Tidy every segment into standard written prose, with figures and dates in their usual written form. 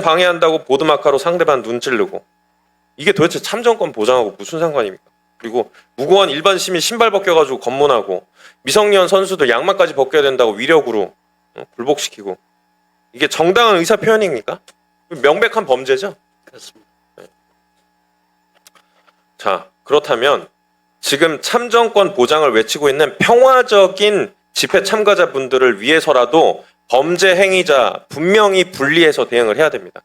방해한다고 보드마카로 상대방 눈 찌르고 이게 도대체 참정권 보장하고 무슨 상관입니까? 그리고 무고한 일반 시민 신발 벗겨가지고 검문하고 미성년 선수들 양말까지 벗겨야 된다고 위력으로 굴복시키고 이게 정당한 의사 표현입니까? 명백한 범죄죠? 그렇습니다. 자, 그렇다면 지금 참정권 보장을 외치고 있는 평화적인 집회 참가자분들을 위해서라도 범죄 행위자 분명히 분리해서 대응을 해야 됩니다.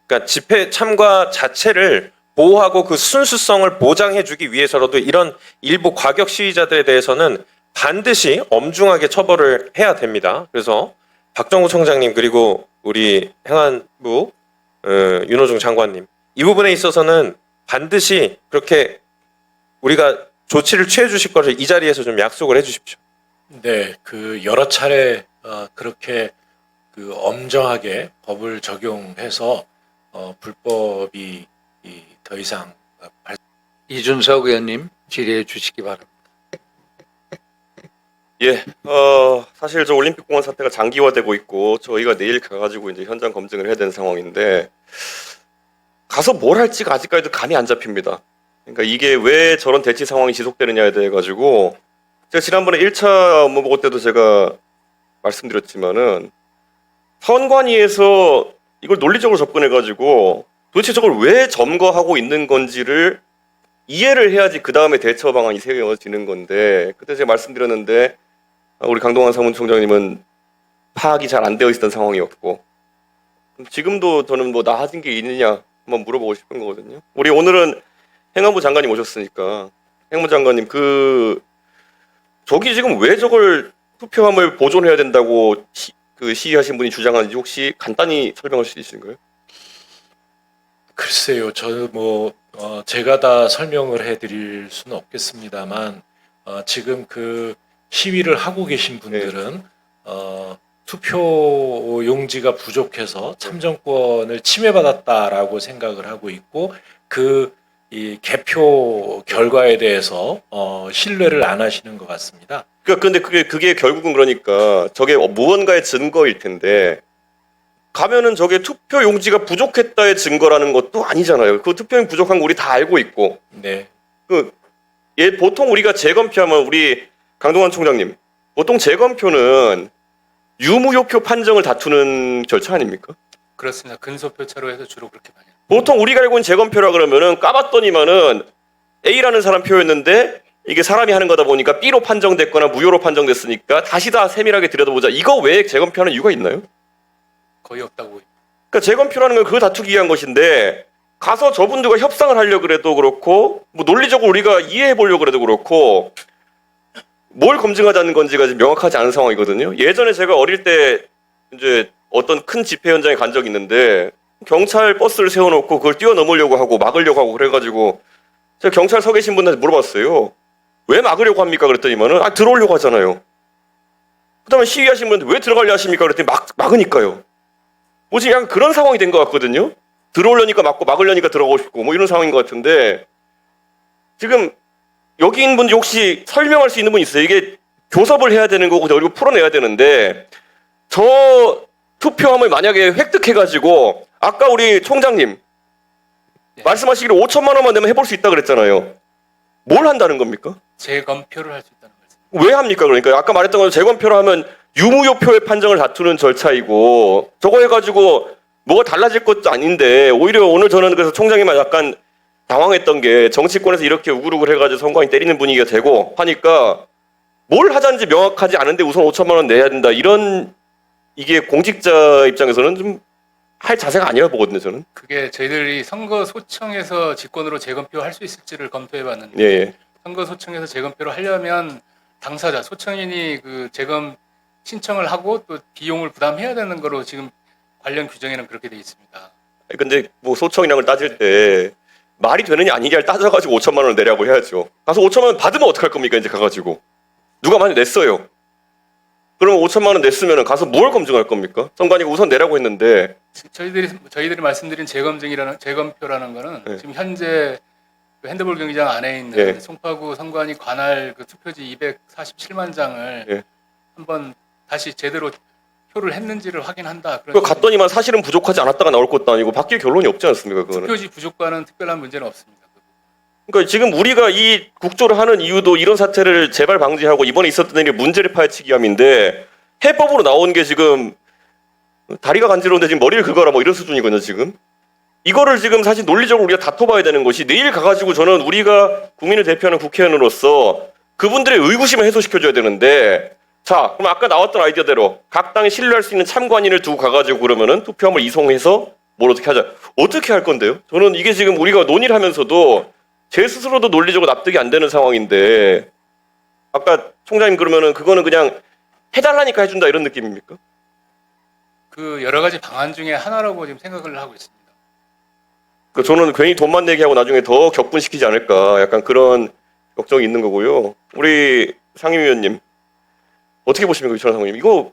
그러니까 집회 참가 자체를 보호하고 그 순수성을 보장해주기 위해서라도 이런 일부 과격 시위자들에 대해서는 반드시 엄중하게 처벌을 해야 됩니다. 그래서 박정우 총장님 그리고 우리 행안부 윤호중 장관님 이 부분에 있어서는 반드시 그렇게 우리가 조치를 취해 주실 것을 이 자리에서 좀 약속을 해 주십시오. 네, 여러 차례 그렇게 엄정하게 법을 적용해서 불법이 더 이상 이준석 의원님 질의해 주시기 바랍니다. 예, 사실 저 올림픽공원 사태가 장기화되고 있고 저희가 내일 가가지고 이제 현장 검증을 해야 되는 상황인데 가서 뭘 할지가 아직까지도 감이 안 잡힙니다. 그러니까 이게 왜 저런 대치 상황이 지속되느냐에 대해 가지고 제가 지난번에 1차 업무 보고 때도 제가 말씀드렸지만은 선관위에서 이걸 논리적으로 접근해 가지고 도대체 저걸 왜 점거하고 있는 건지를 이해를 해야지 그 다음에 대처 방안이 세워지는 건데 그때 제가 말씀드렸는데 우리 강동원 사무총장님은 파악이 잘 안 되어 있었던 상황이었고 지금도 저는 뭐 나아진 게 있느냐 한번 물어보고 싶은 거거든요. 우리 오늘은 행안부 장관님 오셨으니까 행안부 장관님 저기 지금 왜 저걸 투표함을 보존해야 된다고 시위하신 분이 주장하는지 혹시 간단히 설명할 수 있으신가요? 글쎄요, 제가 다 설명을 해드릴 수는 없겠습니다만 지금 시위를 하고 계신 분들은 투표 용지가 부족해서 참정권을 침해받았다라고 생각을 하고 있고 이 개표 결과에 대해서 신뢰를 안 하시는 것 같습니다. 근데 그게 결국은 그러니까 저게 무언가의 증거일 텐데 가면은 저게 투표 용지가 부족했다의 증거라는 것도 아니잖아요. 그 투표용지 부족한 거 우리 다 알고 있고. 네. 보통 우리가 재검표하면 우리 강동원 총장님 보통 재검표는 유무효표 판정을 다투는 절차 아닙니까? 그렇습니다. 근소표차로 해서 주로 그렇게 많이 합니다. 보통 우리가 알고 있는 재검표라 그러면은 까봤더니만은 A라는 사람 표였는데 이게 사람이 하는 거다 보니까 B로 판정됐거나 무효로 판정됐으니까 다시 다 세밀하게 들여다보자. 이거 외에 재검표하는 이유가 있나요? 거의 없다고 보입니다. 그러니까 재검표라는 건 그거 다투기 위한 것인데 가서 저분들과 협상을 하려고 그래도 그렇고 뭐 논리적으로 우리가 이해해 보려고 그래도 그렇고 뭘 검증하자는 건지가 지금 명확하지 않은 상황이거든요. 예전에 제가 어릴 때 이제 어떤 큰 집회 현장에 간 적이 있는데 경찰 버스를 세워놓고 그걸 뛰어넘으려고 하고 막으려고 하고 그래가지고 제가 경찰 서 계신 분한테 물어봤어요. 왜 막으려고 합니까? 그랬더니만은 들어오려고 하잖아요. 그다음에 시위하신 분한테 왜 들어가려 하십니까? 그랬더니 막으니까요. 뭐 지금 약간 그런 상황이 된 것 같거든요. 들어오려니까 막고 막으려니까 들어가고 싶고 뭐 이런 상황인 것 같은데 지금 여기 있는 분들 혹시 설명할 수 있는 분 있어요? 이게 교섭을 해야 되는 거고 그리고 풀어내야 되는데 저 투표함을 만약에 획득해가지고 아까 우리 총장님 말씀하시기를 5천만 원만 내면 해볼 수 있다 그랬잖아요. 뭘 한다는 겁니까? 재검표를 할 수 있다는 말씀. 왜 합니까? 그러니까 아까 말했던 건 재검표로 하면 유무효표의 판정을 다투는 절차이고 저거 해가지고 뭐가 달라질 것도 아닌데 오히려 오늘 저는 그래서 총장님만 약간 당황했던 게 정치권에서 이렇게 우글우글 해가지고 선관위 때리는 분위기가 되고 하니까 뭘 하자는지 명확하지 않은데 우선 5천만 원 내야 된다 이게 공직자 입장에서는 좀 할 자세가 아니라 보거든요 저는. 그게 저희들이 선거 소청에서 직권으로 재검표할 수 있을지를 검토해봤는데 예. 선거 소청에서 재검표를 하려면 당사자 소청인이 재검 신청을 하고 또 비용을 부담해야 되는 거로 지금 관련 규정에는 그렇게 돼 있습니다. 근데 뭐 소청이랑 걸 따질 때 말이 되느냐 아니냐를 따져가지고 5천만 원을 내라고 해야죠. 가서 5천만 원 받으면 어떡할 겁니까? 이제 가가지고 누가 만약 냈어요. 그러면 5천만 원 냈으면 가서 뭘 검증할 겁니까? 선관위가 우선 내라고 했는데 저희들이 말씀드린 재검표라는 거는 네. 지금 현재 핸드볼 경기장 안에 있는 네. 송파구 선관위 관할 투표지 247만 장을 네. 한번 다시 제대로 투표를 했는지를 확인한다. 그 갔더니만 사실은 부족하지 않았다가 나올 것도 아니고 바뀔 결론이 없지 않습니까? 그거는. 투표지 부족과는 특별한 문제는 없습니다. 그러니까 지금 우리가 이 국조를 하는 이유도 이런 사태를 재발 방지하고 이번에 있었던 일이 문제를 파헤치기 위함인데 해법으로 나온 게 지금 다리가 간지러운데 지금 머리를 긁어라 뭐 이런 수준이거든요 지금. 이거를 지금 사실 논리적으로 우리가 다퉈봐야 되는 것이 내일 가가지고 저는 우리가 국민을 대표하는 국회의원으로서 그분들의 의구심을 해소시켜줘야 되는데 자 그럼 아까 나왔던 아이디어대로 각 당이 신뢰할 수 있는 참관인을 두고 가가지고 그러면은 투표함을 이송해서 뭘 어떻게 하자. 어떻게 할 건데요? 저는 이게 지금 우리가 논의를 하면서도 제 스스로도 논리적으로 납득이 안 되는 상황인데 아까 총장님 그러면은 그거는 그냥 해달라니까 해준다 이런 느낌입니까? 그 여러 가지 방안 중에 하나라고 지금 생각을 하고 있습니다. 그 저는 괜히 돈만 내게 하고 나중에 더 격분시키지 않을까 약간 그런 걱정이 있는 거고요. 우리 상임위원님 어떻게 보십니까 이철환 상임위원님? 이거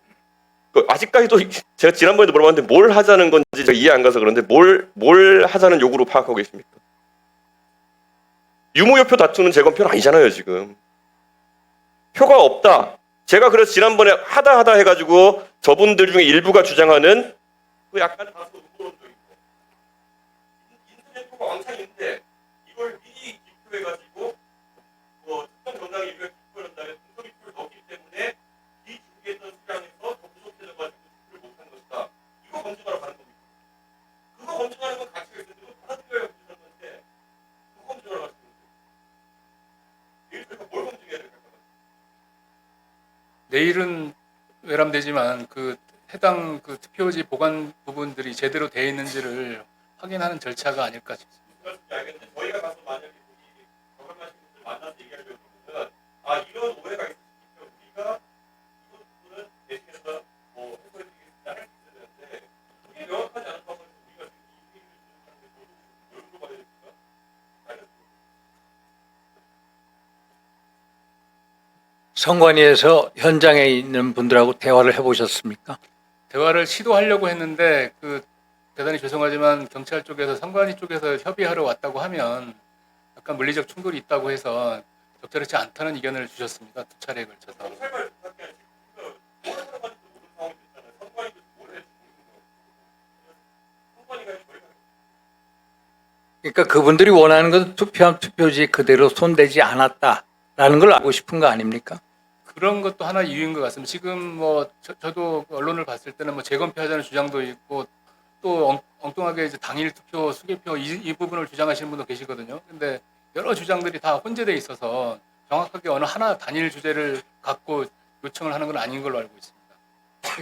아직까지도 제가 지난번에도 물어봤는데 뭘 하자는 건지 제가 이해 안 가서 그런데 뭘 하자는 요구로 파악하고 계십니까? 유무효표 다투는 재검표는 아니잖아요 지금. 표가 없다. 제가 그래서 지난번에 하다 해가지고 저분들 중에 일부가 주장하는 그 약간 다소 음모론도 있고 인터넷 표가 왕창 있는데 이걸 미리 기표해가지고 뭐 특정 정당이 이걸 기표한 다음에 분석 기표를 넣기 때문에 이 준비했던 수량에서 더 부족해져가지고 기표를 못한 것이다. 이거 검증하러 가는 겁니다. 그거 검증하는 건 가치가 있는데 그거 받아들여야 검증하는 건데 그거 검증하러 가시는 거예요. 내일 저희가 뭘 검증해야 될까요? 내일은 외람되지만 그 해당 그 투표지 보관 부분들이 제대로 되어 있는지를 확인하는 절차가 아닐까 싶습니다. 알겠는데 저희가 가서 만약에 우리 저감하신 분들 만나서 얘기하려고 그러면 이런 오해가 있으시니까 우리가 이번 부분은 대신해서 뭐 해소해드리겠습니다 할 수 있어야 되는데 그게 명확하지 않은 상황에서 우리가 지금 이 얘기를 하는데 뭘 물어봐야 됩니까? 알겠습니다. 선관위에서 현장에 있는 분들하고 대화를 해보셨습니까? 대화를 시도하려고 했는데 그 대단히 죄송하지만 경찰 쪽에서 선관위 쪽에서 협의하러 왔다고 하면 약간 물리적 충돌이 있다고 해서 적절하지 않다는 의견을 주셨습니다. 두 차례에 걸쳐서. 경찰과의 부탁이 아니라 지금 뭘 하러 가는지도 모르는 상황이 됐잖아요. 선관위도 뭘 해야 될지 모르는 거예요. 선관위가 저희가 그러니까 그분들이 원하는 것은 투표함 투표지 그대로 손대지 않았다라는 걸 알고 싶은 거 아닙니까? 그런 것도 하나 이유인 것 같습니다. 지금 뭐 저도 언론을 봤을 때는 뭐 재검표하자는 주장도 있고 또 엉뚱하게 이제 당일 투표 수개표 이 부분을 주장하시는 분도 계시거든요. 근데 여러 주장들이 다 혼재돼 있어서 정확하게 어느 하나 단일 주제를 갖고 요청을 하는 건 아닌 걸로 알고 있습니다.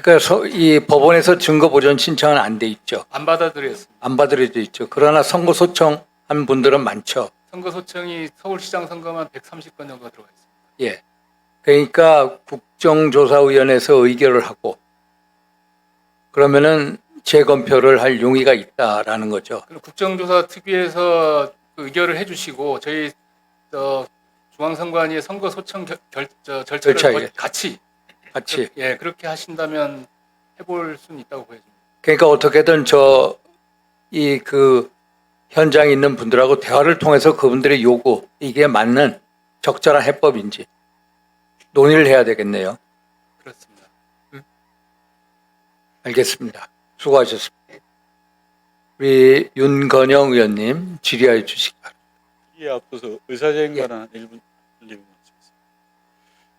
그러니까 이 법원에서 증거 보전 신청은 안 돼 있죠. 안 받아들였습니다. 안 받아들여져 있죠. 그러나 선고 소청한 분들은 많죠. 선거 소청이 서울시장 선거만 130건 정도가 들어가 있습니다. 예. 그러니까 국정조사위원회에서 의결을 하고 그러면은 재검표를 할 용의가 있다라는 거죠. 그리고 국정조사 특위에서 그 의결을 해주시고 저희 중앙선관위의 선거 소청 절차를 절차에. 같이 같이. 그렇게 하신다면 해볼 수는 있다고 보여집니다. 그러니까 어떻게든 그 현장에 있는 분들하고 대화를 통해서 그분들의 요구 이게 맞는 적절한 해법인지 논의를 해야 되겠네요. 그렇습니다. 알겠습니다. 수고하셨습니다. 우리 윤건영 의원님 질의하여 주시기 바랍니다. 이에 앞서서 의사진행관한 1분 말씀드리겠습니다.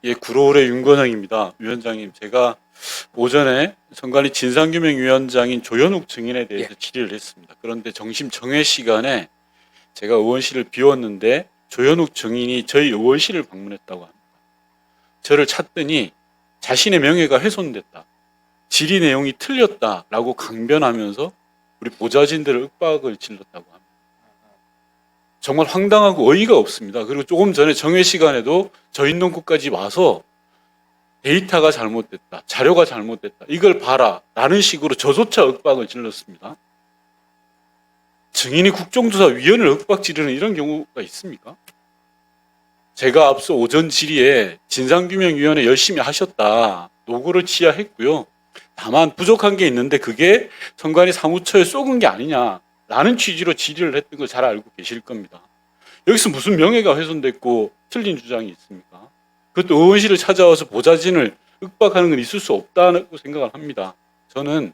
예, 구로울의 윤건영입니다. 위원장님, 제가 오전에 선관위 진상규명위원장인 조현욱 증인에 대해서 질의를 했습니다. 그런데 점심 정회 시간에 제가 의원실을 비웠는데 조현욱 증인이 저희 의원실을 방문했다고 합니다. 저를 찾더니 자신의 명예가 훼손됐다. 질의 내용이 틀렸다라고 강변하면서 우리 보좌진들을 윽박을 질렀다고 합니다. 정말 황당하고 어이가 없습니다. 그리고 조금 전에 정회 시간에도 저인동구까지 와서 데이터가 잘못됐다, 자료가 잘못됐다, 이걸 봐라 라는 식으로 저조차 윽박을 질렀습니다. 증인이 국정조사위원을 윽박 지르는 이런 경우가 있습니까? 제가 앞서 오전 질의에 진상규명위원회 열심히 하셨다, 노고를 취하했고요. 다만 부족한 게 있는데 그게 선관위 사무처에 쏘은 게 아니냐라는 취지로 질의를 했던 걸 잘 알고 계실 겁니다. 여기서 무슨 명예가 훼손됐고 틀린 주장이 있습니까? 그것도 의원실을 찾아와서 보좌진을 윽박하는 건 있을 수 없다고 생각을 합니다. 저는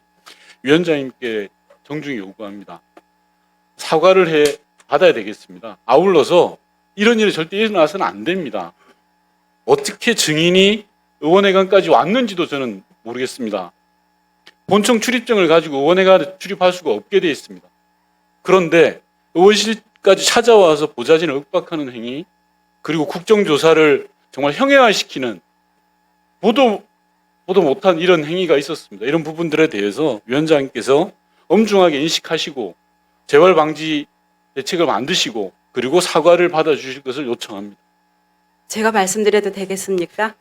위원장님께 정중히 요구합니다. 사과를 받아야 되겠습니다. 아울러서 이런 일이 절대 일어나서는 안 됩니다. 어떻게 증인이 의원회관까지 왔는지도 저는 모르겠습니다. 본청 출입증을 가지고 의원회관에 출입할 수가 없게 되어 있습니다. 그런데 의원실까지 찾아와서 보좌진을 윽박하는 행위, 그리고 국정조사를 정말 형해화시키는 보도 못한 이런 행위가 있었습니다. 이런 부분들에 대해서 위원장님께서 엄중하게 인식하시고 재발 방지 대책을 만드시고 그리고 사과를 받아주실 것을 요청합니다. 제가 말씀드려도 되겠습니까?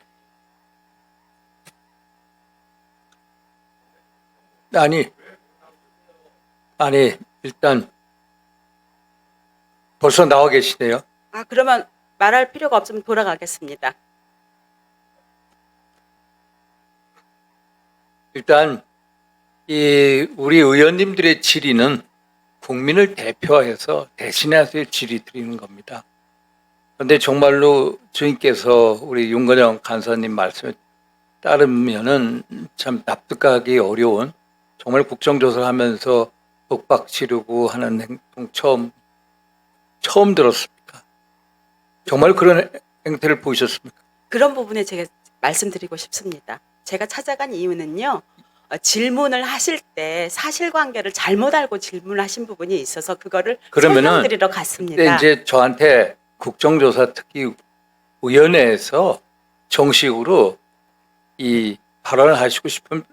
아니 일단 벌써 나와 계시네요. 아, 그러면 말할 필요가 없으면 돌아가겠습니다. 일단 이 우리 의원님들의 질의는 국민을 대표해서 대신해서 질의 드리는 겁니다. 그런데 정말로 주인께서 우리 윤건영 간사님 말씀에 따르면은 참 납득하기 어려운, 정말 국정조사를 하면서 윽박 지르고 하는 행동 처음 들었습니다. 정말 그런 행태를 보이셨습니까? 그런 부분에 제가 말씀드리고 싶습니다. 제가 찾아간 이유는요. 질문을 하실 때 사실관계를 잘못 알고 질문하신 부분이 있어서 그거를 그러면은 설명드리러 근데 갔습니다. 이제 저한테 국정조사 특위위원회에서 정식으로 이 발언을 하시고 싶으면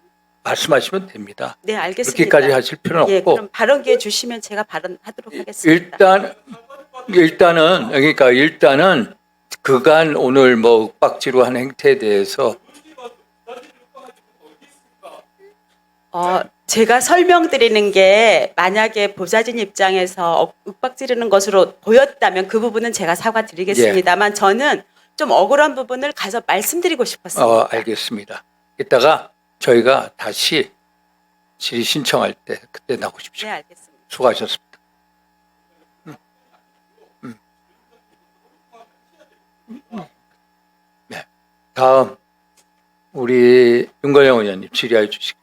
말씀하시면 됩니다. 네, 알겠습니다. 그렇게까지 하실 필요는 예, 없고 그럼 발언 기회 주시면 제가 발언하도록 하겠습니다. 일단은 그간 오늘 뭐 윽박지로 한 행태에 대해서 제가 설명드리는 게 만약에 보좌진 입장에서 윽박지르는 것으로 보였다면 그 부분은 제가 사과드리겠습니다만 저는 좀 억울한 부분을 가서 말씀드리고 싶었습니다. 알겠습니다. 이따가 저희가 다시 질의 신청할 때 그때 나오십시오. 네, 알겠습니다. 수고하셨습니다. 네. 다음 우리 윤건영 의원님 질의해 주시기.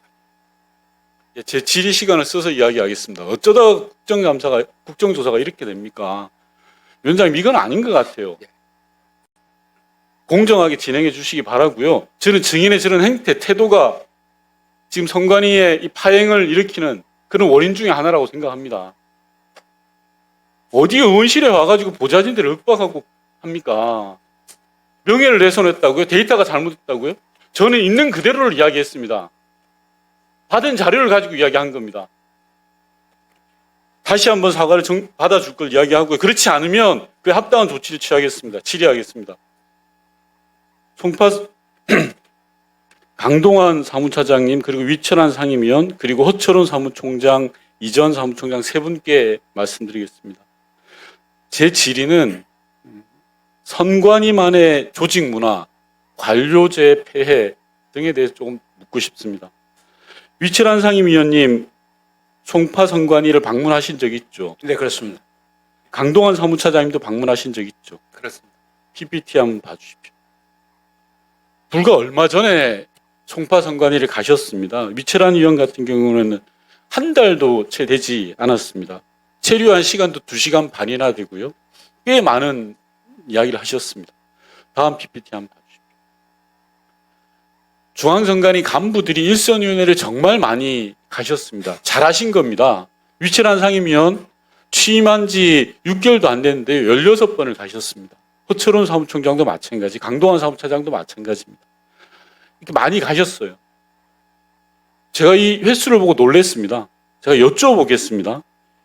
제 질의 시간을 써서 이야기하겠습니다. 어쩌다 국정조사가 이렇게 됩니까? 위원장님, 이건 아닌 것 같아요. 공정하게 진행해 주시기 바라고요. 저는 증인의 저런 행태, 태도가 지금 선관위의 이 파행을 일으키는 그런 원인 중에 하나라고 생각합니다. 어디 의원실에 와가지고 보좌진들을 윽박하고 합니까? 명예를 훼손했다고요? 데이터가 잘못됐다고요? 저는 있는 그대로를 이야기했습니다. 받은 자료를 가지고 이야기한 겁니다. 다시 한번 사과를 받아줄 걸 이야기하고요. 그렇지 않으면 그 합당한 조치를 취하겠습니다. 질의하겠습니다. 송파 강동환 사무차장님, 그리고 위철한 상임위원, 그리고 허철원 사무총장, 이전 사무총장 세 분께 말씀드리겠습니다. 제 질의는 선관위만의 조직 문화, 관료제 폐해 등에 대해서 조금 묻고 싶습니다. 위철한 상임위원님, 송파 선관위를 방문하신 적 있죠? 네, 그렇습니다. 강동환 사무차장님도 방문하신 적 있죠? 그렇습니다. PPT 한번 봐주십시오. 불과 얼마 전에 송파 선관위를 가셨습니다. 위철한 위원 같은 경우는 한 달도 채 되지 않았습니다. 체류한 시간도 2시간 반이나 되고요. 꽤 많은 이야기를 하셨습니다. 다음 PPT 한번 봐주십시오. 중앙선관위 간부들이 일선위원회를 정말 많이 가셨습니다. 잘하신 겁니다. 위철한 상임위원 취임한 지 6개월도 안 됐는데 16번을 가셨습니다. 허철원 사무총장도 마찬가지, 강동환 사무차장도 마찬가지입니다. 이렇게 많이 가셨어요. 제가 이 횟수를 보고 놀랐습니다. 제가 여쭤보겠습니다.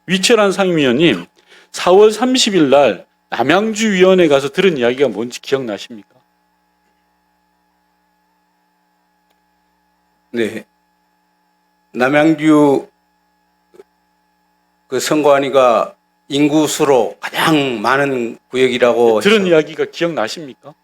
위철한 상임위원님, 4월 30일 날 남양주위원회 가서 들은 이야기가 뭔지 기억나십니까? 네. 남양주 그 선관위가 인구수로 가장 많은 구역이라고 들은 해서 이야기가 기억나십니까?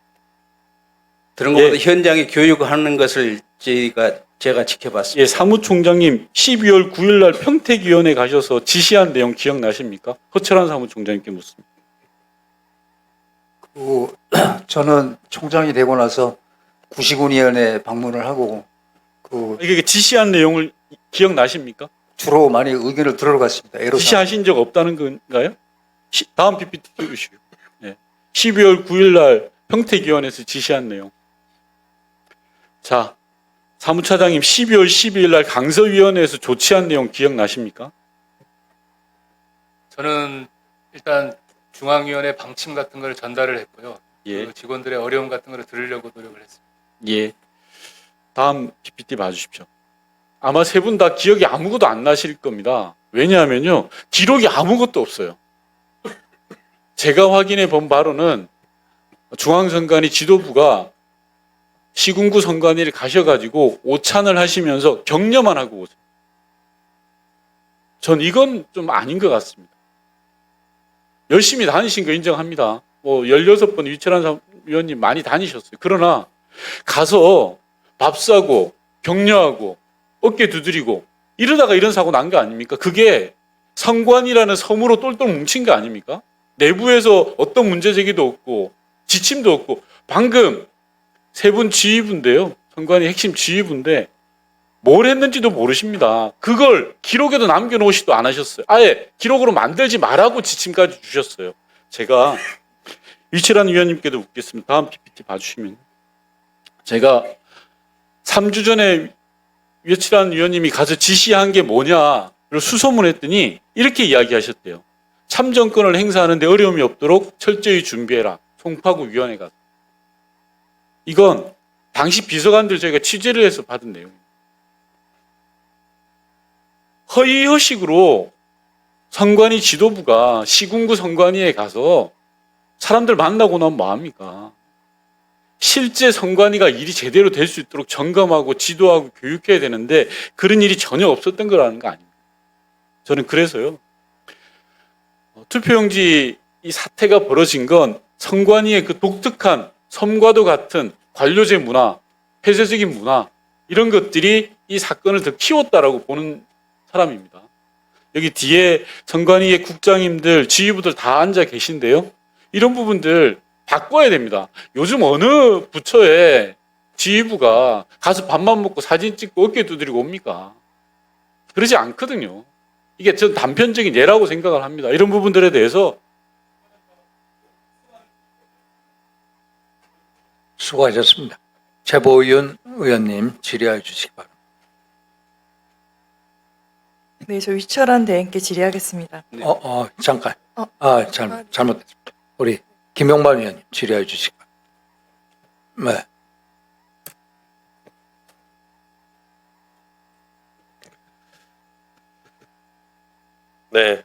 들은 것보다 예. 현장에 교육하는 것을 제가 지켜봤습니다. 예, 사무총장님 12월 9일 날 평택위원회 가셔서 지시한 내용 기억나십니까? 허철한 사무총장님께 묻습니다. 저는 총장이 되고 나서 구시군위원회 방문을 하고 그 이게 지시한 내용을 기억나십니까? 주로 많이 의견을 들으러 갔습니다. 애로사항. 지시하신 적 없다는 건가요? 다음 PPT 띄우시고. 네. 12월 9일 날 평택위원회에서 지시한 내용. 자, 사무차장님 12월 12일 날 강서위원회에서 조치한 내용 기억나십니까? 저는 일단 중앙위원회 방침 같은 걸 전달을 했고요. 예. 그 직원들의 어려움 같은 걸 들으려고 노력을 했습니다. 예. 다음 PPT 봐주십시오. 아마 세 분 다 기억이 아무것도 안 나실 겁니다. 왜냐하면요, 기록이 아무것도 없어요. 제가 확인해 본 바로는 중앙선관위 지도부가 시군구 선관위를 가셔가지고 오찬을 하시면서 격려만 하고 오세요. 전 이건 좀 아닌 것 같습니다. 열심히 다니신 거 인정합니다. 뭐 16번 유철한 위원님 많이 다니셨어요. 그러나 가서 밥 사고 격려하고 어깨 두드리고 이러다가 이런 사고 난 거 아닙니까? 그게 선관위라는 섬으로 똘똘 뭉친 거 아닙니까? 내부에서 어떤 문제 제기도 없고 지침도 없고 방금 세 분 지휘부인데요. 선관위 핵심 지휘부인데 뭘 했는지도 모르십니다. 그걸 기록에도 남겨놓으시도 않으셨어요. 아예 기록으로 만들지 말라고 지침까지 주셨어요. 제가 유철한 위원님께도 묻겠습니다. 다음 PPT 봐주시면 제가 3주 전에 유철한 위원님이 가서 지시한 게 뭐냐를 수소문했더니 이렇게 이야기하셨대요. 참정권을 행사하는데 어려움이 없도록 철저히 준비해라. 송파구 위원회가. 이건 당시 비서관들 저희가 취재를 해서 받은 내용입니다. 허위허식으로 선관위 지도부가 시군구 선관위에 가서 사람들 만나고 나면 뭐합니까? 실제 선관위가 일이 제대로 될 수 있도록 점검하고 지도하고 교육해야 되는데 그런 일이 전혀 없었던 거라는 거 아닙니까? 저는 그래서요. 투표용지 이 사태가 벌어진 건 선관위의 그 독특한 섬과도 같은 관료제 문화, 폐쇄적인 문화 이런 것들이 이 사건을 더 키웠다라고 보는 사람입니다. 여기 뒤에 선관위의 국장님들, 지휘부들 다 앉아 계신데요. 이런 부분들 바꿔야 됩니다. 요즘 어느 부처에 지휘부가 가서 밥만 먹고 사진 찍고 어깨 두드리고 옵니까? 그러지 않거든요. 이게 전 단편적인 예라고 생각을 합니다. 이런 부분들에 대해서 수고하셨습니다. 최보윤 의원님 질의해 주시기 바랍니다. 네, 저 유철한 대행께 질의하겠습니다. 잠깐. 잘못됐습니다. 우리 김용반 의원님 질의해 주시기 바랍니다. 네. 네,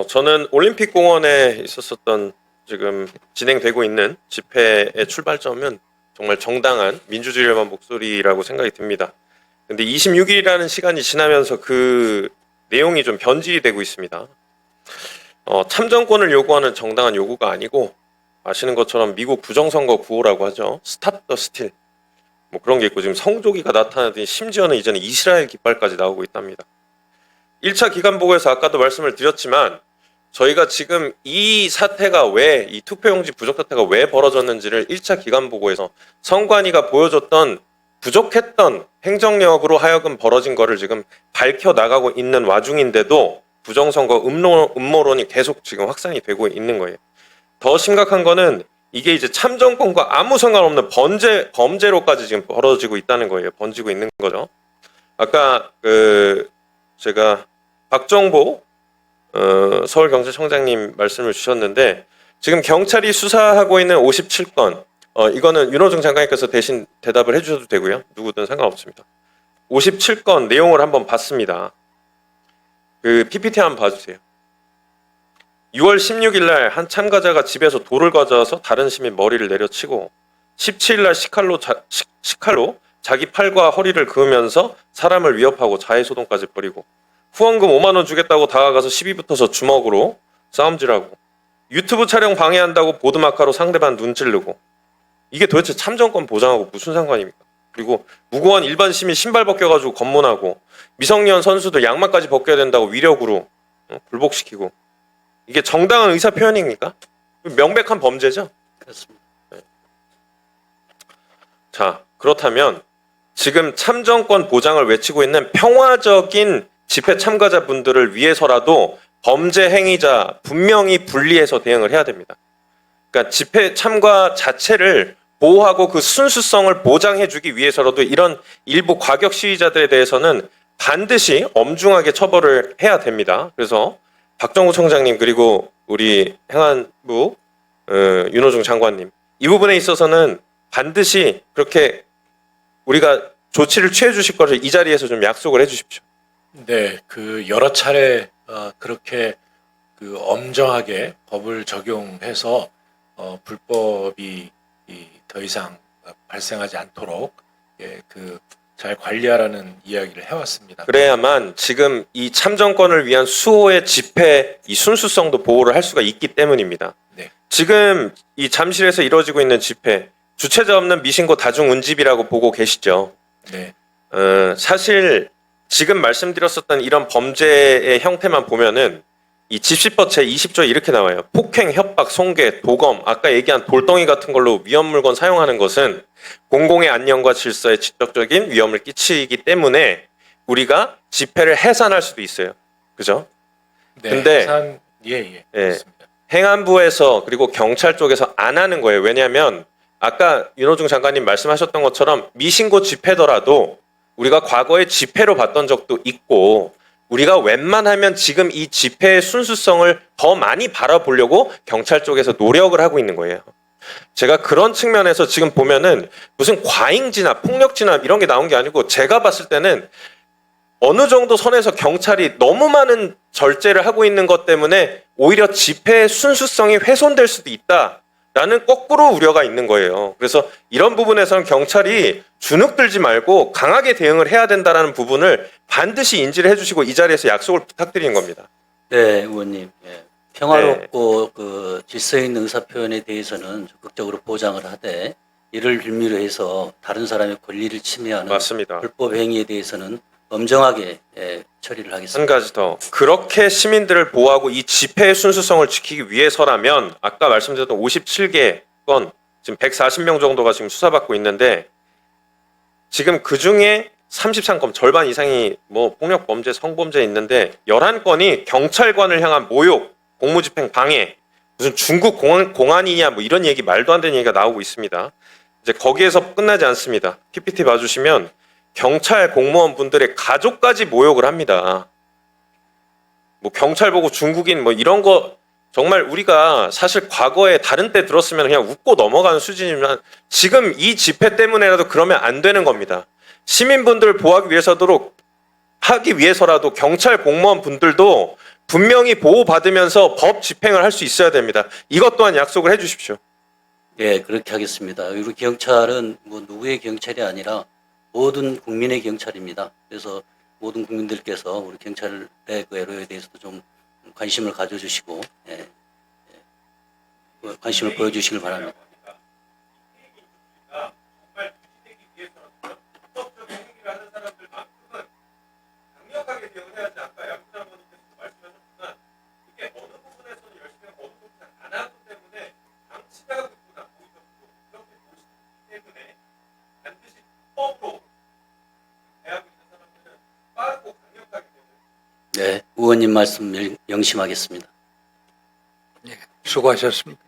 저는 올림픽 공원에 있었었던 지금 진행되고 있는 집회의 출발점은 정말 정당한 민주주의를 위한 목소리라고 생각이 듭니다. 근데 26일이라는 시간이 지나면서 그 내용이 좀 변질이 되고 있습니다. 참정권을 요구하는 정당한 요구가 아니고 아시는 것처럼 미국 부정선거 구호라고 하죠. 스탑 더 스틸. 뭐 그런 게 있고 지금 성조기가 나타나더니 심지어는 이제는 이스라엘 깃발까지 나오고 있답니다. 1차 기간보고에서 아까도 말씀을 드렸지만 저희가 지금 이 사태가 왜, 이 투표용지 부족 사태가 왜 벌어졌는지를 1차 기간보고에서 선관위가 보여줬던 부족했던 행정력으로 하여금 벌어진 거를 지금 밝혀나가고 있는 와중인데도 부정선거 음모론이 계속 지금 확산이 되고 있는 거예요. 더 심각한 거는 이게 이제 참정권과 아무 상관없는 범죄로까지 지금 벌어지고 있다는 거예요. 번지고 있는 거죠. 아까 제가 박정보 서울경찰청장님 말씀을 주셨는데 지금 경찰이 수사하고 있는 57건 이거는 윤호중 장관님께서 대신 대답을 해주셔도 되고요. 누구든 상관없습니다. 57건 내용을 한번 봤습니다. 그 PPT 한번 봐주세요. 6월 16일 날 한 참가자가 집에서 돌을 가져와서 다른 시민 머리를 내려치고 17일 날 식칼로 자기 팔과 허리를 그으면서 사람을 위협하고 자해소동까지 벌이고 후원금 5만 원 주겠다고 다가가서 시비 붙어서 주먹으로 싸움질하고 유튜브 촬영 방해한다고 보드마카로 상대방 눈 찌르고 이게 도대체 참정권 보장하고 무슨 상관입니까? 그리고 무고한 일반 시민 신발 벗겨가지고 검문하고 미성년 선수들 양말까지 벗겨야 된다고 위력으로 굴복시키고 이게 정당한 의사 표현입니까? 명백한 범죄죠? 그렇습니다. 자, 그렇다면 지금 참정권 보장을 외치고 있는 평화적인 집회 참가자분들을 위해서라도 범죄 행위자 분명히 분리해서 대응을 해야 됩니다. 그러니까 집회 참가 자체를 보호하고 그 순수성을 보장해주기 위해서라도 이런 일부 과격 시위자들에 대해서는 반드시 엄중하게 처벌을 해야 됩니다. 그래서 박정우 청장님 그리고 우리 행안부 윤호중 장관님 이 부분에 있어서는 반드시 그렇게 우리가 조치를 취해 주실 것을 이 자리에서 좀 약속을 해 주십시오. 네, 그 여러 차례 그렇게 그 엄정하게 법을 적용해서 불법이 더 이상 발생하지 않도록 그 잘 관리하라는 이야기를 해왔습니다. 그래야만 지금 이 참정권을 위한 수호의 집회 이 순수성도 보호를 할 수가 있기 때문입니다. 네. 지금 이 잠실에서 이루어지고 있는 집회 주체자 없는 미신고 다중운집이라고 보고 계시죠. 네, 사실 지금 말씀드렸었던 이런 범죄의 형태만 보면은 이 집시법 제20조에 이렇게 나와요. 폭행, 협박, 손괴, 도검, 아까 얘기한 돌덩이 같은 걸로 위험 물건 사용하는 것은 공공의 안녕과 질서에 직접적인 위험을 끼치기 때문에 우리가 집회를 해산할 수도 있어요. 그죠? 네. 근데 예. 예. 그렇습니다. 행안부에서 그리고 경찰 쪽에서 안 하는 거예요. 왜냐하면 아까 윤호중 장관님 말씀하셨던 것처럼 미신고 집회더라도 우리가 과거에 집회로 봤던 적도 있고 우리가 웬만하면 지금 이 집회의 순수성을 더 많이 바라보려고 경찰 쪽에서 노력을 하고 있는 거예요. 제가 그런 측면에서 지금 보면은 무슨 과잉 진압, 폭력 진압 이런 게 나온 게 아니고 제가 봤을 때는 어느 정도 선에서 경찰이 너무 많은 절제를 하고 있는 것 때문에 오히려 집회의 순수성이 훼손될 수도 있다라는 거꾸로 우려가 있는 거예요. 그래서 이런 부분에서는 경찰이 주눅들지 말고 강하게 대응을 해야 된다는 부분을 반드시 인지를 해주시고 이 자리에서 약속을 부탁드리는 겁니다. 네, 의원님. 예. 평화롭고 그 질서 있는 의사 표현에 대해서는 적극적으로 보장을 하되 이를 빌미로 해서 다른 사람의 권리를 침해하는 맞습니다. 불법 행위에 대해서는 엄정하게 처리를 한 하겠습니다. 가지 더. 그렇게 시민들을 보호하고 이 집회의 순수성을 지키기 위해서라면 아까 말씀드렸던 57개 건 지금 140명 정도가 지금 수사받고 있는데 지금 그중에 33건 절반 이상이 뭐 폭력 범죄, 성범죄 있는데 11건이 경찰관을 향한 모욕, 공무집행 방해, 무슨 중국 공안이냐 뭐 이런 얘기 말도 안 되는 얘기가 나오고 있습니다. 이제 거기에서 끝나지 않습니다. PPT 봐주시면 경찰 공무원분들의 가족까지 모욕을 합니다. 뭐 경찰 보고 중국인 뭐 이런 거 정말 우리가 사실 과거에 다른 때 들었으면 그냥 웃고 넘어가는 수준이지만 지금 이 집회 때문에라도 그러면 안 되는 겁니다. 시민분들을 보호하기 위해서라도 경찰 공무원분들도 분명히 보호받으면서 법 집행을 할 수 있어야 됩니다. 이것 또한 약속을 해 주십시오. 예, 그렇게 하겠습니다. 그리고 경찰은 뭐 누구의 경찰이 아니라 모든 국민의 경찰입니다. 그래서 모든 국민들께서 우리 경찰의 그 애로에 대해서도 좀 관심을 가져주시고 관심을 보여주시길 바랍니다. 네, 의원님 말씀 명심하겠습니다. 수고하셨습니다.